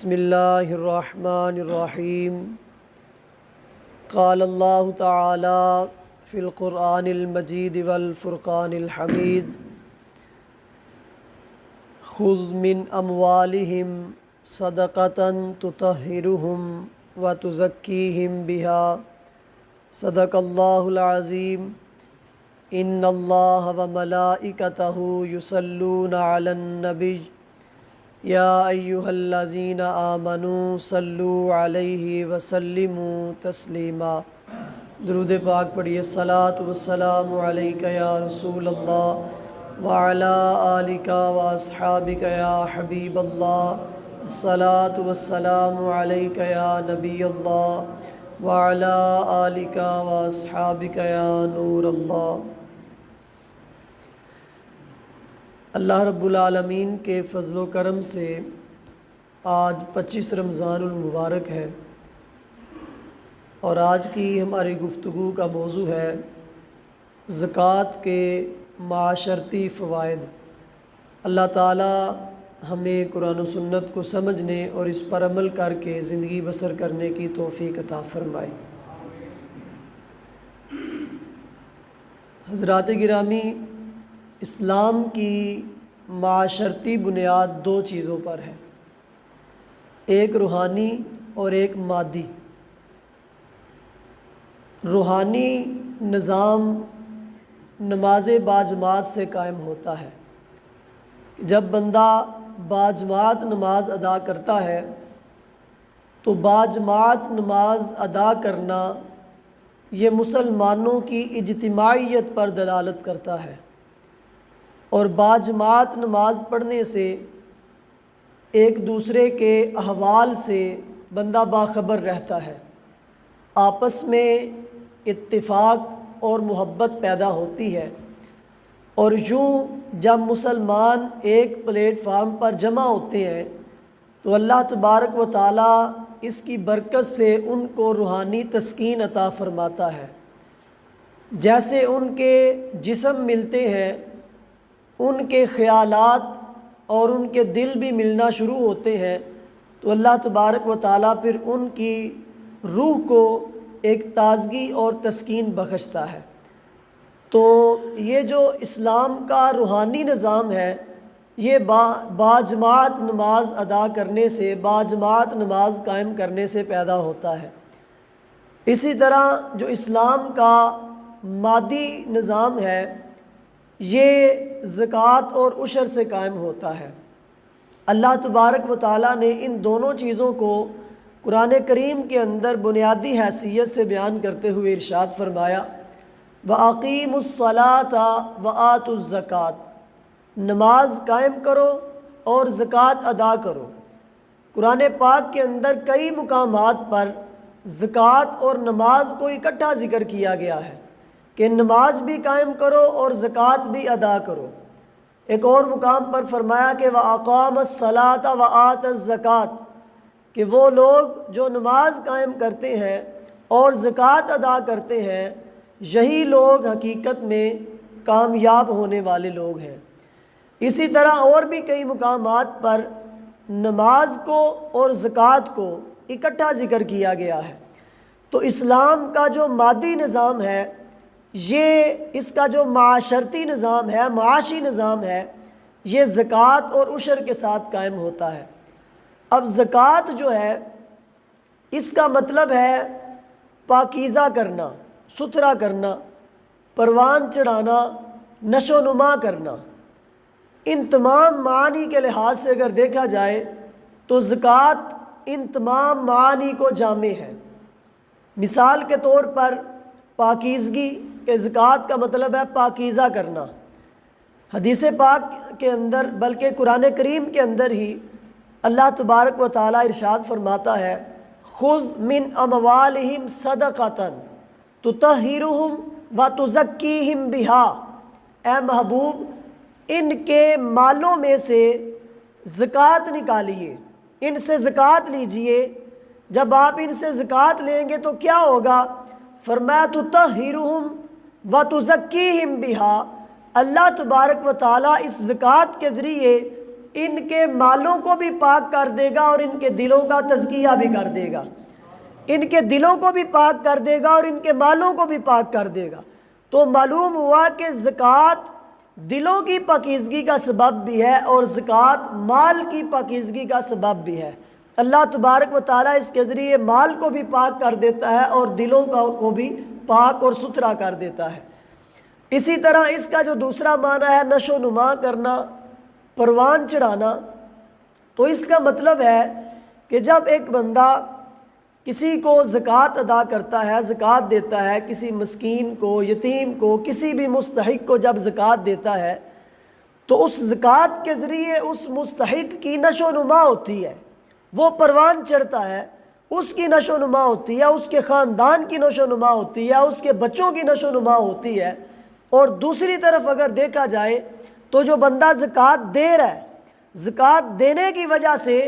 بسم اللہ الرحمن الرحیم قال اللہ تعالی فی القرآن المجید والفرقان الحمید خذ من اموالہم صدقۃ تطہرہم وتزکیہم بہا صدق اللہ العظیم ان اللہ وملائکتہ یصلون علی النبی یا ایہا الذین آمنوا صلوا علیہ وسلموا تسلیما۔ درود پاک پڑھیے۔ الصلاۃ والسلام علیک یا رسول اللہ وعلی آلک واصحابک یا حبیب اللہ۔ الصلاۃ والسلام علیک یا نبی اللہ وعلی آلک واصحابک یا نور اللہ۔ اللہ رب العالمین کے فضل و کرم سے آج 25 رمضان المبارک ہے، اور آج کی ہماری گفتگو کا موضوع ہے زکوٰۃ کے معاشرتی فوائد۔ اللہ تعالی ہمیں قرآن و سنت کو سمجھنے اور اس پر عمل کر کے زندگی بسر کرنے کی توفیق عطا فرمائے۔ حضرات گرامی، اسلام کی معاشرتی بنیاد دو چیزوں پر ہے، ایک روحانی اور ایک مادی۔ روحانی نظام نماز باجماعت سے قائم ہوتا ہے۔ جب بندہ باجماعت نماز ادا کرتا ہے تو باجماعت نماز ادا کرنا یہ مسلمانوں کی اجتماعیت پر دلالت کرتا ہے، اور باجماعت نماز پڑھنے سے ایک دوسرے کے احوال سے بندہ باخبر رہتا ہے، آپس میں اتفاق اور محبت پیدا ہوتی ہے، اور یوں جب مسلمان ایک پلیٹ فارم پر جمع ہوتے ہیں تو اللہ تبارک و تعالی اس کی برکت سے ان کو روحانی تسکین عطا فرماتا ہے۔ جیسے ان کے جسم ملتے ہیں، ان کے خیالات اور ان کے دل بھی ملنا شروع ہوتے ہیں، تو اللہ تبارک و تعالیٰ پھر ان کی روح کو ایک تازگی اور تسکین بخشتا ہے۔ تو یہ جو اسلام کا روحانی نظام ہے، یہ باجماعت نماز ادا کرنے سے، باجماعت نماز قائم کرنے سے پیدا ہوتا ہے۔ اسی طرح جو اسلام کا مادی نظام ہے، یہ زکوٰۃ اور عشر سے قائم ہوتا ہے۔ اللہ تبارک و تعالیٰ نے ان دونوں چیزوں کو قرآن کریم کے اندر بنیادی حیثیت سے بیان کرتے ہوئے ارشاد فرمایا، وَأَقِيمُوا الصَّلَاةَ وَآتُوا الزَّكَاةَ، نماز قائم کرو اور زکوٰۃ ادا کرو۔ قرآن پاک کے اندر کئی مقامات پر زکوٰۃ اور نماز کو اکٹھا ذکر کیا گیا ہے کہ نماز بھی قائم کرو اور زکوٰۃ بھی ادا کرو۔ ایک اور مقام پر فرمایا کہ وَأَقَامَ الصَّلَاةَ وَآتَ الزَّكَاةَ، کہ وہ لوگ جو نماز قائم کرتے ہیں اور زکوٰۃ ادا کرتے ہیں، یہی لوگ حقیقت میں کامیاب ہونے والے لوگ ہیں۔ اسی طرح اور بھی کئی مقامات پر نماز کو اور زکوٰۃ کو اکٹھا ذکر کیا گیا ہے۔ تو اسلام کا جو مادی نظام ہے، یہ اس کا جو معاشرتی نظام ہے، معاشی نظام ہے، یہ زکوٰۃ اور عشر کے ساتھ قائم ہوتا ہے۔ اب زکوٰۃ جو ہے، اس کا مطلب ہے پاکیزہ کرنا، ستھرا کرنا، پروان چڑھانا، نشو و نما کرنا۔ ان تمام معانی کے لحاظ سے اگر دیکھا جائے تو زکوٰۃ ان تمام معانی کو جامع ہے۔ مثال کے طور پر پاکیزگی کہ زکوٰۃ کا مطلب ہے پاکیزہ کرنا۔ حدیث پاک کے اندر، بلکہ قرآن کریم کے اندر ہی اللہ تبارک و تعالیٰ ارشاد فرماتا ہے، خذ من اموالہم صدقۃ تطہرہم وتزکیہم بہا، اے محبوب ان کے مالوں میں سے زکوٰۃ نکالیے، ان سے زکوٰۃ لیجئے۔ جب آپ ان سے زکوٰۃ لیں گے تو کیا ہوگا؟ فرمایا تطہرہم وتزکیہم بہا، اللہ تبارک و تعالیٰ اس زکوٰۃ کے ذریعے ان کے مالوں کو بھی پاک کر دے گا اور ان کے دلوں کا تزکیہ بھی کر دے گا، ان کے دلوں کو بھی پاک کر دے گا اور ان کے مالوں کو بھی پاک کر دے گا۔ تو معلوم ہوا کہ زکوٰۃ دلوں کی پاکیزگی کا سبب بھی ہے اور زکوٰۃ مال کی پاکیزگی کا سبب بھی ہے۔ اللہ تبارک و تعالیٰ اس کے ذریعے مال کو بھی پاک کر دیتا ہے اور دلوں کو بھی پاک اور ستھرا کر دیتا ہے۔ اسی طرح اس کا جو دوسرا معنی ہے نشو و نما کرنا، پروان چڑھانا، تو اس کا مطلب ہے کہ جب ایک بندہ کسی کو زکوٰۃ ادا کرتا ہے، زکوٰۃ دیتا ہے، کسی مسکین کو، یتیم کو، کسی بھی مستحق کو جب زکوٰۃ دیتا ہے تو اس زکوٰۃ کے ذریعے اس مستحق کی نشو و نما ہوتی ہے، وہ پروان چڑھتا ہے، اس کی نشو و نما ہوتی ہے، اس کے خاندان کی نشو و نما ہوتی ہے، اس کے بچوں کی نشو و نما ہوتی ہے۔ اور دوسری طرف اگر دیکھا جائے تو جو بندہ زکوٰۃ دے رہا ہے، زکوٰۃ دینے کی وجہ سے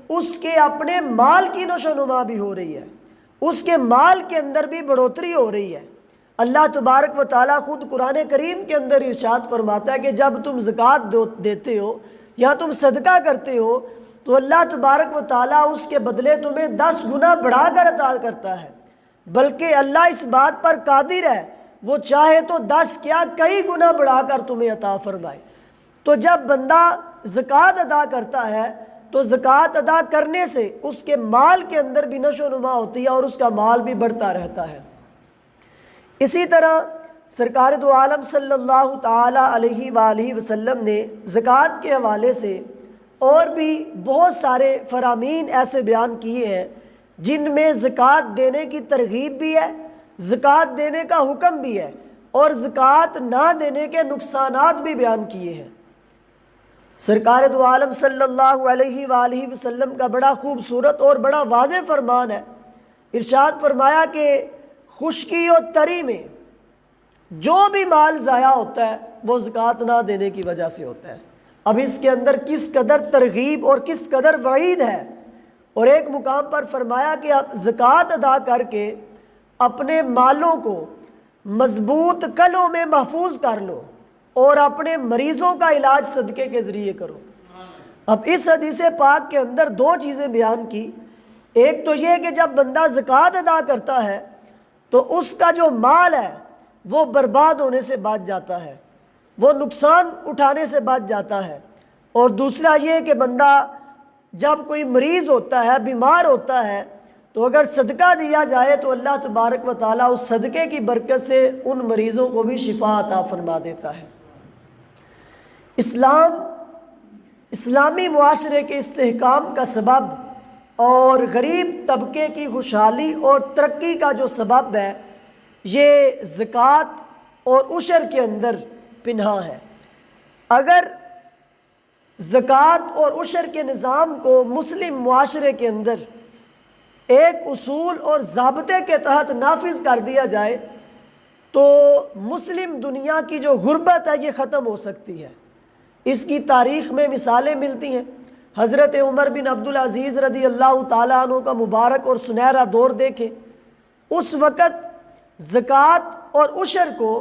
اس کے اپنے مال کی نشو و نما بھی ہو رہی ہے، اس کے مال کے اندر بھی بڑھوتری ہو رہی ہے۔ اللہ تبارک و تعالیٰ خود قرآن کریم کے اندر ارشاد فرماتا ہے کہ جب تم زکوٰۃ دیتے ہو یا تم صدقہ کرتے ہو تو اللہ تبارک و تعالیٰ اس کے بدلے تمہیں 10 گنا بڑھا کر عطا کرتا ہے، بلکہ اللہ اس بات پر قادر ہے، وہ چاہے تو 10 کیا کئی گنا بڑھا کر تمہیں عطا فرمائے۔ تو جب بندہ زکوٰۃ ادا کرتا ہے تو زکوٰۃ ادا کرنے سے اس کے مال کے اندر بھی نشو و نما ہوتی ہے اور اس کا مال بھی بڑھتا رہتا ہے۔ اسی طرح سرکار دو عالم صلی اللہ تعالیٰ علیہ وآلہ وسلم نے زکوٰۃ کے حوالے سے اور بھی بہت سارے فرامین ایسے بیان کیے ہیں جن میں زکوٰۃ دینے کی ترغیب بھی ہے، زکوٰۃ دینے کا حکم بھی ہے، اور زکوٰۃ نہ دینے کے نقصانات بھی بیان کیے ہیں۔ سرکار دو عالم صلی اللہ علیہ وآلہ وسلم کا بڑا خوبصورت اور بڑا واضح فرمان ہے، ارشاد فرمایا کہ خشکی و تری میں جو بھی مال ضائع ہوتا ہے وہ زکوٰۃ نہ دینے کی وجہ سے ہوتا ہے۔ اب اس کے اندر کس قدر ترغیب اور کس قدر وعید ہے، اور ایک مقام پر فرمایا کہ آپ زکوٰۃ ادا کر کے اپنے مالوں کو مضبوط کلوں میں محفوظ کر لو اور اپنے مریضوں کا علاج صدقے کے ذریعے کرو۔ اب اس حدیث پاک کے اندر 2 چیزیں بیان کی، ایک تو یہ کہ جب بندہ زکوٰۃ ادا کرتا ہے تو اس کا جو مال ہے وہ برباد ہونے سے بچ جاتا ہے، وہ نقصان اٹھانے سے بچ جاتا ہے، اور دوسرا یہ کہ بندہ جب کوئی مریض ہوتا ہے، بیمار ہوتا ہے، تو اگر صدقہ دیا جائے تو اللہ تبارک و تعالیٰ اس صدقے کی برکت سے ان مریضوں کو بھی شفا عطا فرما دیتا ہے۔ اسلامی معاشرے کے استحکام کا سبب اور غریب طبقے کی خوشحالی اور ترقی کا جو سبب ہے یہ زکوٰۃ اور عشر کے اندر پنہاں ہے۔ اگر زکوٰۃ اور عشر کے نظام کو مسلم معاشرے کے اندر ایک اصول اور ضابطے کے تحت نافذ کر دیا جائے تو مسلم دنیا کی جو غربت ہے یہ ختم ہو سکتی ہے۔ اس کی تاریخ میں مثالیں ملتی ہیں۔ حضرت عمر بن عبدالعزیز رضی اللہ تعالیٰ عنہ کا مبارک اور سنہرا دور دیکھیں، اس وقت زکوٰۃ اور عشر کو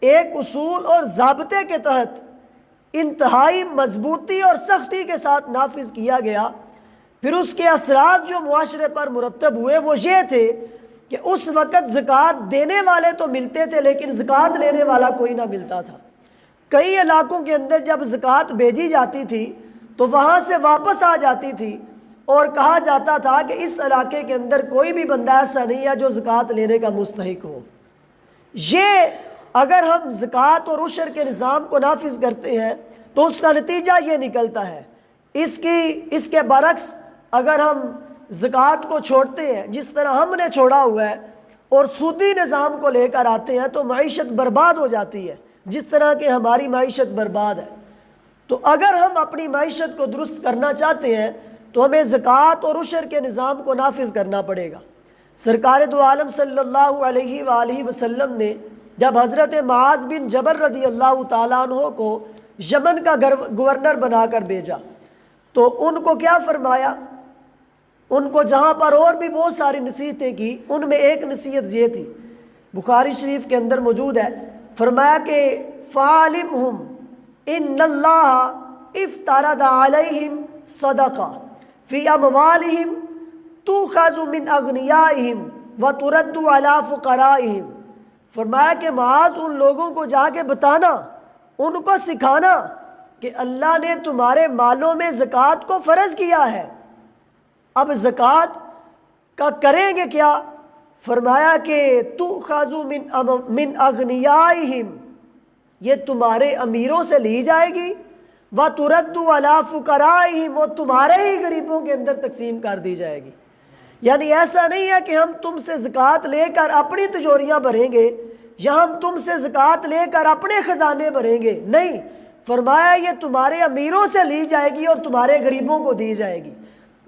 ایک اصول اور ضابطے کے تحت انتہائی مضبوطی اور سختی کے ساتھ نافذ کیا گیا۔ پھر اس کے اثرات جو معاشرے پر مرتب ہوئے وہ یہ تھے کہ اس وقت زکوٰۃ دینے والے تو ملتے تھے لیکن زکوٰۃ لینے والا کوئی نہ ملتا تھا۔ کئی علاقوں کے اندر جب زکوٰۃ بھیجی جاتی تھی تو وہاں سے واپس آ جاتی تھی اور کہا جاتا تھا کہ اس علاقے کے اندر کوئی بھی بندہ ایسا نہیں ہے جو زکوٰۃ لینے کا مستحق ہو۔ یہ اگر ہم زکوٰۃ اور عشر کے نظام کو نافذ کرتے ہیں تو اس کا نتیجہ یہ نکلتا ہے۔ اس کے برعکس اگر ہم زکوٰۃ کو چھوڑتے ہیں جس طرح ہم نے چھوڑا ہوا ہے اور سودی نظام کو لے کر آتے ہیں تو معیشت برباد ہو جاتی ہے، جس طرح کہ ہماری معیشت برباد ہے۔ تو اگر ہم اپنی معیشت کو درست کرنا چاہتے ہیں تو ہمیں زکوٰۃ اور عشر کے نظام کو نافذ کرنا پڑے گا۔ سرکار دو عالم صلی اللہ علیہ وآلہ وسلم نے جب حضرت معاذ بن جبل رضی اللہ تعالیٰ عنہ کو یمن کا گورنر بنا کر بھیجا تو ان کو کیا فرمایا؟ ان کو جہاں پر اور بھی بہت ساری نصیحتیں کی، ان میں ایک نصیحت یہ تھی، بخاری شریف کے اندر موجود ہے، فرمایا کہ فَعَلِمْهُمْ إِنَّ اللَّهَ افترض علیہم صدقہ فی اموالہم تؤخذ من اغنیائہم وترد علی فقرائہم۔ فرمایا کہ معاذ ان لوگوں کو جا کے بتانا، ان کو سکھانا کہ اللہ نے تمہارے مالوں میں زکوٰۃ کو فرض کیا ہے۔ اب زکوٰۃ کا کریں گے کیا؟ فرمایا کہ تؤخذ من اغنیائہم، یہ تمہارے امیروں سے لی جائے گی، وترد علی فقرائہم، وہ تمہارے ہی غریبوں کے اندر تقسیم کر دی جائے گی۔ یعنی ایسا نہیں ہے کہ ہم تم سے زکوٰۃ لے کر اپنی تجوریاں بھریں گے یا ہم تم سے زکوٰۃ لے کر اپنے خزانے بھریں گے، نہیں، فرمایا یہ تمہارے امیروں سے لی جائے گی اور تمہارے غریبوں کو دی جائے گی۔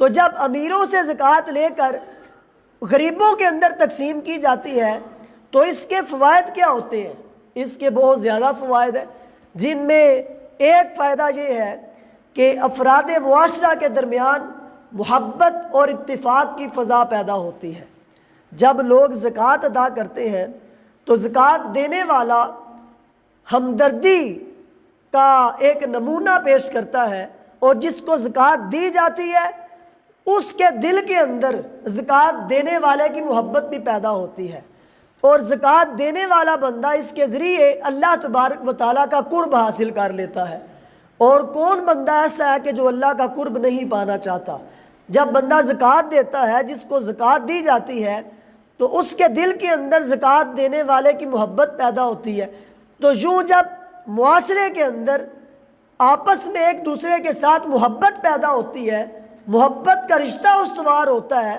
تو جب امیروں سے زکوٰۃ لے کر غریبوں کے اندر تقسیم کی جاتی ہے تو اس کے فوائد کیا ہوتے ہیں؟ اس کے بہت زیادہ فوائد ہیں، جن میں ایک فائدہ یہ ہے کہ افراد معاشرہ کے درمیان محبت اور اتفاق کی فضا پیدا ہوتی ہے۔ جب لوگ زکوٰۃ ادا کرتے ہیں تو زکوٰۃ دینے والا ہمدردی کا ایک نمونہ پیش کرتا ہے، اور جس کو زکوٰۃ دی جاتی ہے اس کے دل کے اندر زکوٰۃ دینے والے کی محبت بھی پیدا ہوتی ہے، اور زکوٰۃ دینے والا بندہ اس کے ذریعے اللہ تبارک و تعالیٰ کا قرب حاصل کر لیتا ہے۔ اور کون بندہ ایسا ہے کہ جو اللہ کا قرب نہیں پانا چاہتا؟ جب بندہ زکوٰۃ دیتا ہے، جس کو زکوٰۃ دی جاتی ہے، تو اس کے دل کے اندر زکوٰۃ دینے والے کی محبت پیدا ہوتی ہے۔ تو یوں جب معاشرے کے اندر آپس میں ایک دوسرے کے ساتھ محبت پیدا ہوتی ہے، محبت کا رشتہ استوار ہوتا ہے،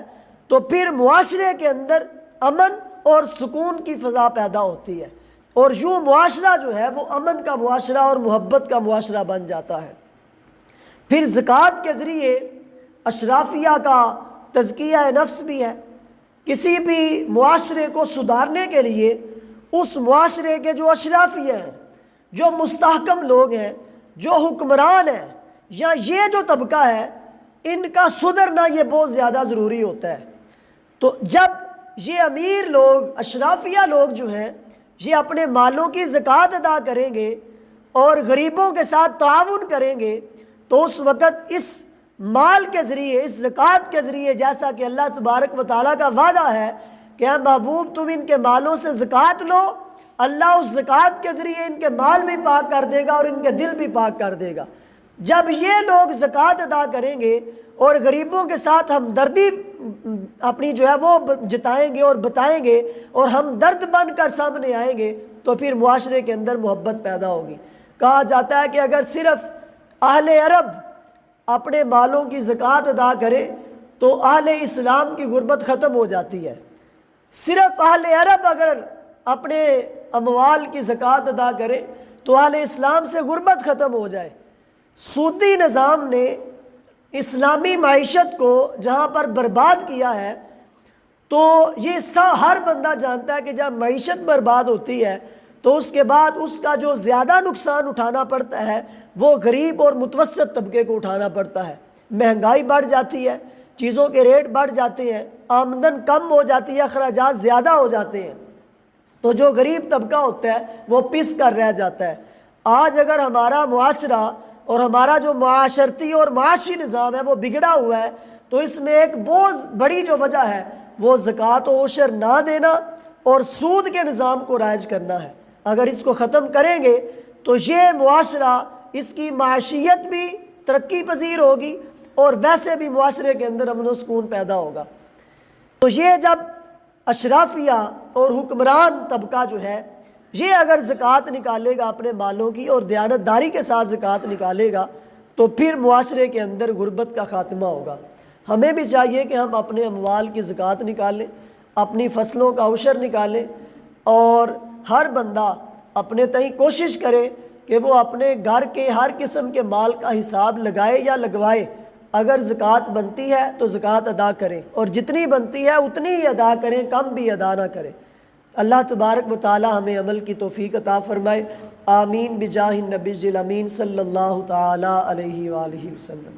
تو پھر معاشرے کے اندر امن اور سکون کی فضا پیدا ہوتی ہے، اور یوں معاشرہ جو ہے وہ امن کا معاشرہ اور محبت کا معاشرہ بن جاتا ہے۔ پھر زکوٰۃ کے ذریعے اشرافیہ کا تزکیہ نفس بھی ہے۔ کسی بھی معاشرے کو سدھارنے کے لیے اس معاشرے کے جو اشرافیہ ہیں، جو مستحکم لوگ ہیں، جو حکمران ہیں، یا یہ جو طبقہ ہے، ان کا سدھرنا یہ بہت زیادہ ضروری ہوتا ہے۔ تو جب یہ امیر لوگ، اشرافیہ لوگ جو ہیں، یہ اپنے مالوں کی زکوٰۃ ادا کریں گے اور غریبوں کے ساتھ تعاون کریں گے، تو اس وقت اس مال کے ذریعے، اس زکوٰۃ کے ذریعے، جیسا کہ اللہ تبارک و تعالیٰ کا وعدہ ہے کہ اے محبوب تم ان کے مالوں سے زکوٰۃ لو، اللہ اس زکوٰۃ کے ذریعے ان کے مال بھی پاک کر دے گا اور ان کے دل بھی پاک کر دے گا۔ جب یہ لوگ زکوٰۃ ادا کریں گے اور غریبوں کے ساتھ ہمدردی اپنی جو ہے وہ جتائیں گے اور بتائیں گے اور ہم درد بن کر سامنے آئیں گے، تو پھر معاشرے کے اندر محبت پیدا ہوگی۔ کہا جاتا ہے کہ اگر صرف اہل عرب اپنے مالوں کی زکوٰۃ ادا کرے تو اہل اسلام کی غربت ختم ہو جاتی ہے۔ صرف اہل عرب اگر اپنے اموال کی زکوٰۃ ادا کرے تو اہل اسلام سے غربت ختم ہو جائے۔ سودی نظام نے اسلامی معیشت کو جہاں پر برباد کیا ہے، تو یہ ہر بندہ جانتا ہے کہ جب معیشت برباد ہوتی ہے تو اس کے بعد اس کا جو زیادہ نقصان اٹھانا پڑتا ہے وہ غریب اور متوسط طبقے کو اٹھانا پڑتا ہے۔ مہنگائی بڑھ جاتی ہے، چیزوں کے ریٹ بڑھ جاتے ہیں، آمدن کم ہو جاتی ہے، اخراجات زیادہ ہو جاتے ہیں، تو جو غریب طبقہ ہوتا ہے وہ پس کر رہ جاتا ہے۔ آج اگر ہمارا معاشرہ اور ہمارا جو معاشرتی اور معاشی نظام ہے وہ بگڑا ہوا ہے، تو اس میں ایک بہت بڑی جو وجہ ہے وہ زکوٰۃ و عشر نہ دینا اور سود کے نظام کو رائج کرنا ہے۔ اگر اس کو ختم کریں گے تو یہ معاشرہ، اس کی معاشیت بھی ترقی پذیر ہوگی اور ویسے بھی معاشرے کے اندر امن و سکون پیدا ہوگا۔ تو یہ جب اشرافیہ اور حکمران طبقہ جو ہے یہ اگر زکوٰۃ نکالے گا اپنے مالوں کی اور دیانتداری کے ساتھ زکوٰۃ نکالے گا تو پھر معاشرے کے اندر غربت کا خاتمہ ہوگا۔ ہمیں بھی چاہیے کہ ہم اپنے اموال کی زکوٰۃ نکالیں، اپنی فصلوں کا عشر نکالیں، اور ہر بندہ اپنے تئیں کوشش کرے کہ وہ اپنے گھر کے ہر قسم کے مال کا حساب لگائے یا لگوائے۔ اگر زکوٰۃ بنتی ہے تو زکوٰۃ ادا کریں، اور جتنی بنتی ہے اتنی ہی ادا کریں، کم بھی ادا نہ کریں۔ اللہ تبارک و تعالی ہمیں عمل کی توفیق عطا فرمائے۔ آمین بجاہ النبی الامین صلی اللہ تعالی علیہ وآلہ وسلم۔